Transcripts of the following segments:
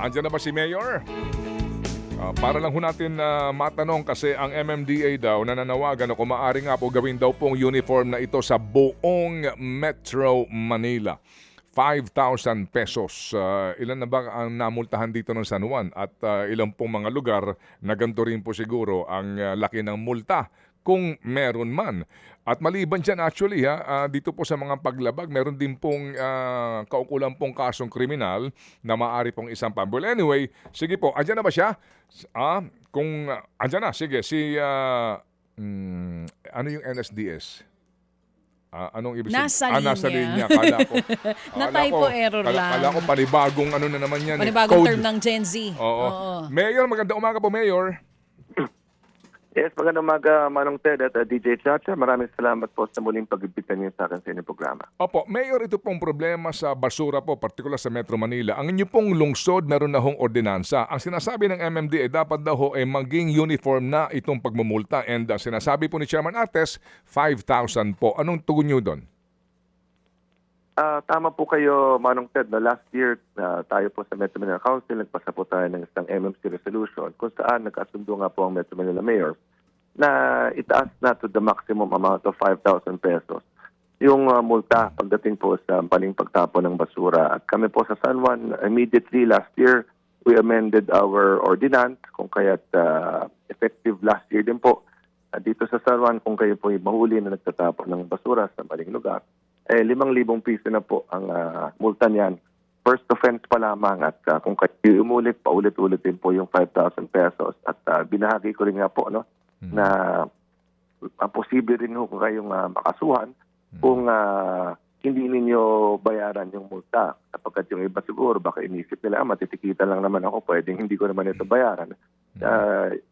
Andiyan na ba si Mayor? Para lang ho natin matanong kasi ang MMDA daw nananawagan na kung maaari nga po gawin daw pong uniform na ito sa buong Metro Manila. 5,000 pesos. Ilan na ba ang namultahan dito ng San Juan? At ilang pong mga lugar na ganito rin po siguro ang laki ng multa kung meron man. At maliban dyan actually dito po sa mga paglabag, meron din pong kaukulang pong kasong kriminal na maaari pong isang pambul. Anyway, sige po, andyan na ba siya? Kung andyan na, sige, ano yung NSDS? Anong ibig sabihin? Nasa linya. Linya. Kala ko. Na-typo error lang. Kala ko panibagong ano na naman yan. Panibagong Code. term ng Gen Z. Oo. Mayor, magandang umaga po, Mayor. Yes, magandang umaga, Manong Ted at DJ Chacha. Maraming salamat po sa muling pag-ibitan niyo sa akin sa inyong programa. Opo, Mayor, ito pong problema sa basura po, partikular sa Metro Manila. Ang inyo pong lungsod, meron na hong ordinansa. Ang sinasabi ng MMDA, dapat daw ho ay maging uniform na itong pagmumulta. And sinasabi po ni Chairman Artes, 5,000 po. Anong tugon nyo doon? Tama po kayo, Manong Ted. Last year, tayo po sa Metro Manila Council, nagpasa po tayo ng isang MMC resolution kung saan nagkasundo nga po ang Metro Manila Mayor na itaas na to the maximum amount of 5,000 pesos yung multa pagdating po sa maling pagtapon ng basura. At kami po sa San Juan, immediately last year, we amended our ordinance kung kaya't effective last year din po. Dito sa San Juan, kung kayo po mahuli na nagtatapon ng basura sa maling lugar, 5,000 piso na po ang multa niyan. First offense pa lamang at kung kayo umulit, paulit-ulit din po yung 5,000 pesos. At binahagi ko rin nga po na posible rin kung kayong makasuhan kung hindi ninyo bayaran yung multa. Kapag yung iba siguro, baka inisip nila, matitikitan lang naman ako, pwedeng hindi ko naman ito bayaran.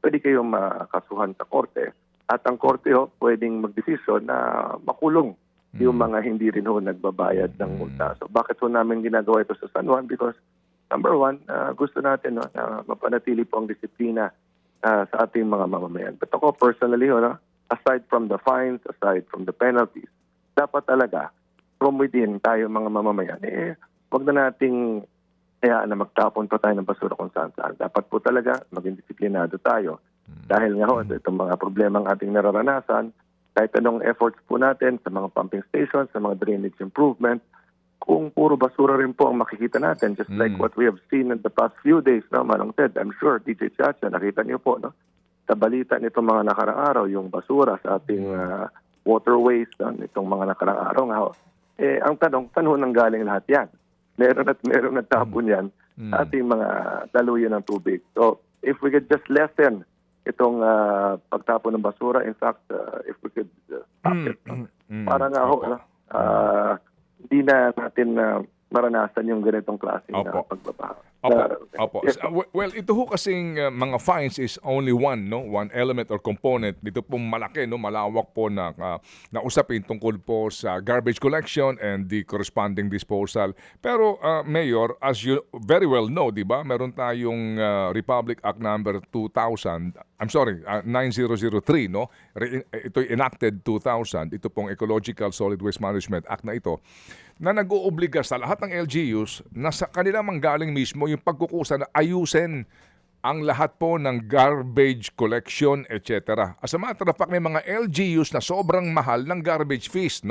Pwede kayong makasuhan sa korte. At ang korte pwedeng magdesisyon na makulong yung mga hindi rin nagbabayad ng multa. So bakit namin ginagawa ito sa San Juan? Because number one, gusto natin na mapanatili po ang disiplina sa ating mga mamamayan. But ako personally, aside from the fines, aside from the penalties, dapat talaga from within tayo mga mamamayan, wag na nating hayaan na magtapon pa tayo ng basura kung saan. Dapat po talaga maging disiplinado tayo. Dahil nga itong mga problemang ating nararanasan, kahit anong efforts po natin sa mga pumping stations, sa mga drainage improvement, kung puro basura rin po ang makikita natin, just like what we have seen in the past few days, Manong Ted, I'm sure, DJ Chacha, nakita niyo po, sa balita nitong mga nakarang araw, yung basura sa ating waterways, itong mga nakarang araw nga, ang tanong, saan nang galing lahat yan? Meron nagtapon yan sa ating mga daluyan ng tubig. So, if we could just lessen itong pagtapon ng basura. In fact, if we could stop it, para nga hindi na natin maranasan yung ganitong klase na pagbabaha. Opo. Well, ito ho kasing mga fines is only one element or component. Dito pong malaki, malawak po na usapin tungkol po sa garbage collection and the corresponding disposal. Pero Mayor, as you very well know, 'di ba? Meron tayong Republic Act number 2000. I'm sorry, 9003, Ito'y enacted 2000. Ito pong Ecological Solid Waste Management Act na ito na nag-oobliga sa lahat ng LGUs na sa kanila manggaling mismo yung pagkukusa na ayusin ang lahat po ng garbage collection, etc. As a matter of fact, may mga LGUs na sobrang mahal ng garbage fees,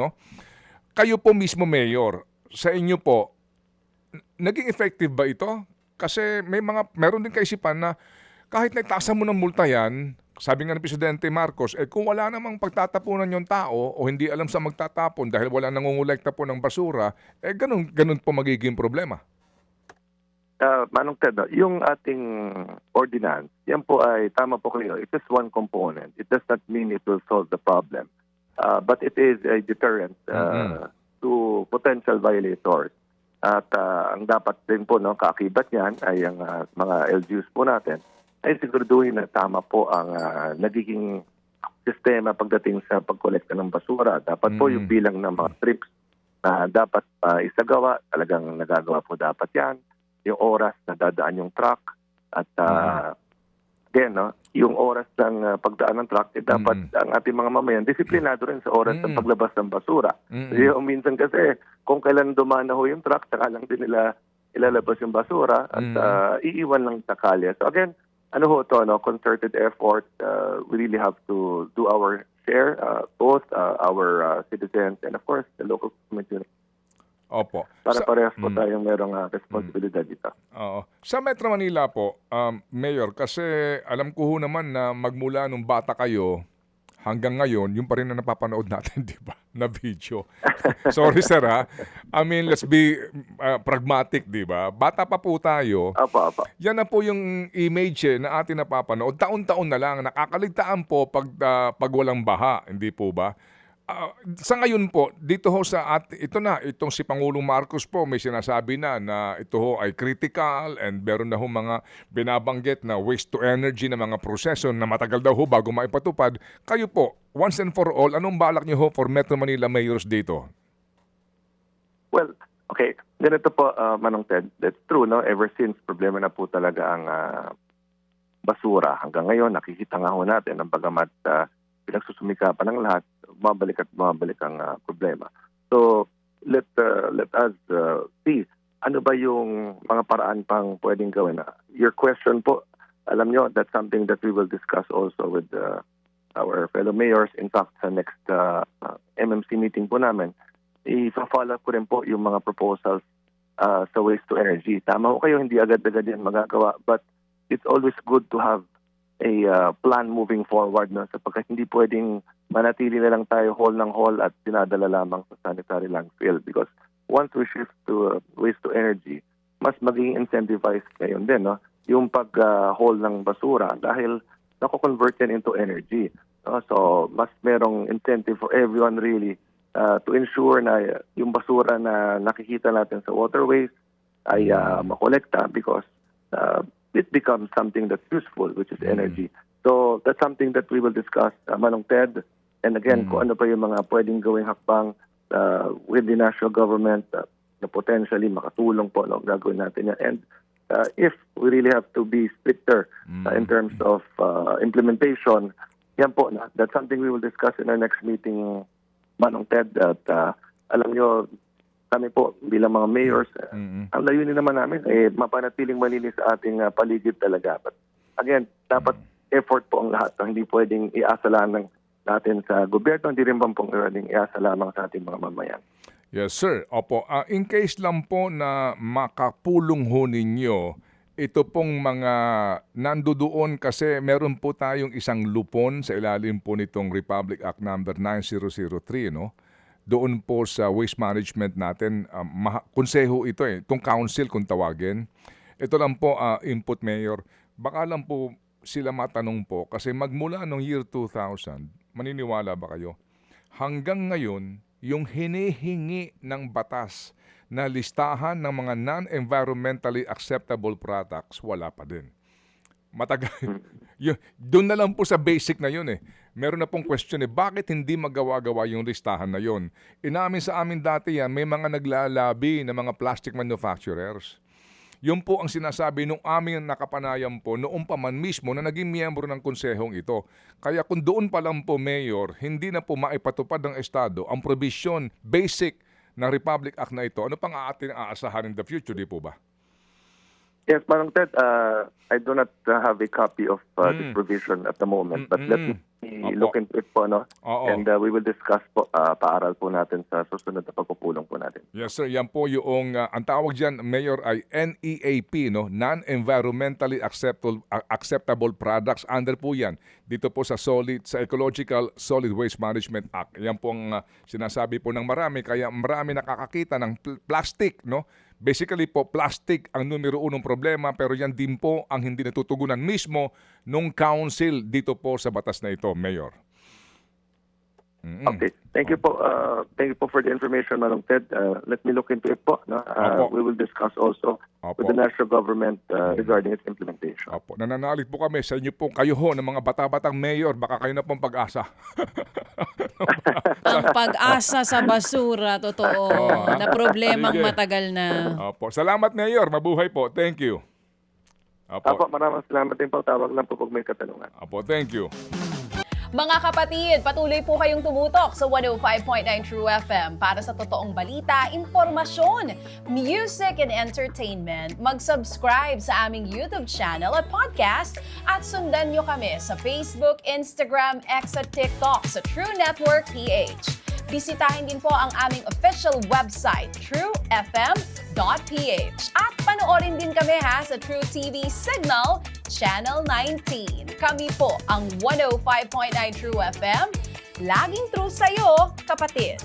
Kayo po mismo, Mayor, sa inyo po, naging effective ba ito? Kasi meron din kaisipan na kahit naitaasan mo ng multa yan, sabi nga ng Presidente Marcos, kung wala namang pagtatapunan yung tao o hindi alam sa magtatapon dahil wala nangungulekta po ng basura, ganun po magiging problema. Manong Ted, yung ating ordinance, yan po ay tama po kayo. It is one component. It does not mean it will solve the problem. But it is a deterrent to potential violators. At ang dapat din po, kaakibat niyan ay ang mga LGUs po natin ay siguraduhin na tama po ang nagiging sistema pagdating sa pagkolekta ng basura. Dapat po yung bilang ng mga trips na dapat isagawa, talagang nagagawa po dapat yan. Yung oras na dadaan yung truck at again, yung oras ng pagdaan ng truck, dapat ang ating mga mamayan disiplinado rin sa oras ng paglabas ng basura. Kasi minsan kasi kung kailan dumaan na yung truck, saka lang din nila ilalabas yung basura at iiwan lang sa kalye. So again, ano ho to, no? Concerted effort. We really have to do our share, both our citizens and of course the local community. Opo. Para parehas po tayong merong responsibilidad dito. Oo. Sa Metro Manila po, Mayor, kasi alam ko ho naman na magmula nung bata kayo hanggang ngayon, yung pa rin na napapanood natin, di ba? Na video. Sorry, sir, ha? I mean, let's be pragmatic, di ba? Bata pa po tayo. Apa. Yan na po yung image na atin napapanood. Taon-taon na lang. Nakakaligtaan po pag walang baha, hindi po ba? Sa ngayon po, dito ho itong si Pangulong Marcos po may sinasabi na ito ho ay critical and meron na ho mga binabanggit na waste to energy na mga proseso na matagal daw ho bago maipatupad. Kayo po, once and for all, anong balak niyo ho for Metro Manila mayors dito? Well, okay. Ganito po, Manong Ted. That's true, no? Ever since, problema na po talaga ang basura. Hanggang ngayon, nakikita nga ho natin ang bagamat pinagsusumikapan ng lahat, bumabalik ang problema. So, let us see ano ba yung mga paraan pang pwedeng gawin. Your question po, alam nyo, that's something that we will discuss also with our fellow mayors. In fact, sa next MMC meeting po namin, i-follow ko rin po yung mga proposals sa waste to energy. Tama ko kayo, hindi agad-agad yan magagawa, but it's always good to have a plan moving forward, no? Sapagkat hindi pwedeng manatili na lang tayo hall ng hall at dinadala lamang sa sanitary landfill, because once we shift to waste to energy, mas maging incentivized ngayon din, no? Yung pag-haul ng basura dahil nako-convert yan into energy. No? So mas merong incentive for everyone really to ensure na yung basura na nakikita natin sa waterways ay makolekta, because it becomes something that's useful, which is energy. So that's something that we will discuss, Manong Ted. And again, kung ano pa yung mga pwedeng gawing hakbang with the national government na potentially makatulong po, no, gagawin natin yan. And if we really have to be stricter in terms of implementation, yan po na. That's something we will discuss in our next meeting, Manong Ted. At alam nyo, kami po bilang mga mayors, ang layunin naman namin ay mapanatiling malinis sa ating paligid talaga. But again, dapat effort po ang lahat. Hindi pwedeng iasa lang natin sa gobyerno, hindi rin pong pwedeng iasa lamang sa ating mga mamayan. Yes, sir. Opo. In case lang po na makapulong ho ninyo, ito pong mga nandoon kasi meron po tayong isang lupon sa ilalim po nitong Republic Act number 9003, no? Doon po sa waste management natin, konseho ito itong council kung tawagin. Ito lang po, input mayor. Baka lang po sila matanong po kasi magmula noong year 2000, maniniwala ba kayo? Hanggang ngayon, yung hinihingi ng batas na listahan ng mga non-environmentally acceptable products, wala pa din. Matagal. Doon na lang po sa basic na yun Meron na pong question bakit hindi magawa-gawa yung listahan na yun? Inamin sa amin dati yan, may mga naglalabi na mga plastic manufacturers. Yun po ang sinasabi nung aming nakapanayam po noong pa man mismo na naging miyembro ng konsehong ito. Kaya kung doon pa lang po, Mayor, hindi na po maipatupad ng Estado ang provision basic ng Republic Act na ito, ano pang ating aasahan in the future, di po ba? Yes, Manong Ted, I do not have a copy of this provision at the moment, but let me look into it po, no? And we will discuss po, paaral po natin sa susunod na pagpupulong po natin. Yes, sir. Yan po yung, ang tawag dyan, Mayor, ay NEAP, no? Non-Environmentally Acceptable Products. Under po yan. Dito po sa Ecological Solid Waste Management Act. Yan po ang sinasabi po ng marami. Kaya marami nakakakita ng plastic, no? Basically po, plastic ang numero unong problema, pero yan din po ang hindi natutugunan mismo nung council dito po sa batas na ito, Mayor. Okay. Thank you po. Thank you po for the information, Manong Ted. Let me look into it po. No? We will discuss also with the national government regarding its implementation. Opo. Nananalig po kami sa inyo po. Kayo ho, ng mga bata-batang mayor, baka kayo na pong pag-asa. Ang pag-asa sa basura, totoo. Na problemang matagal na. Opo. Salamat, Mayor. Mabuhay po. Thank you. Opo, maraming salamat din po. Tawag lang po pag may katanungan. Opo, thank you. Mga kapatid, patuloy po kayong tumutok sa 105.9 True FM para sa totoong balita, impormasyon, music and entertainment. Mag-subscribe sa aming YouTube channel at podcast at sundan nyo kami sa Facebook, Instagram, X at TikTok sa True Network PH. Bisitahin din po ang aming official website, truefm.ph. At panoorin din kami sa True TV Signal, Channel 19. Kami po ang 105.9 True FM. Laging true sa'yo, kapatid.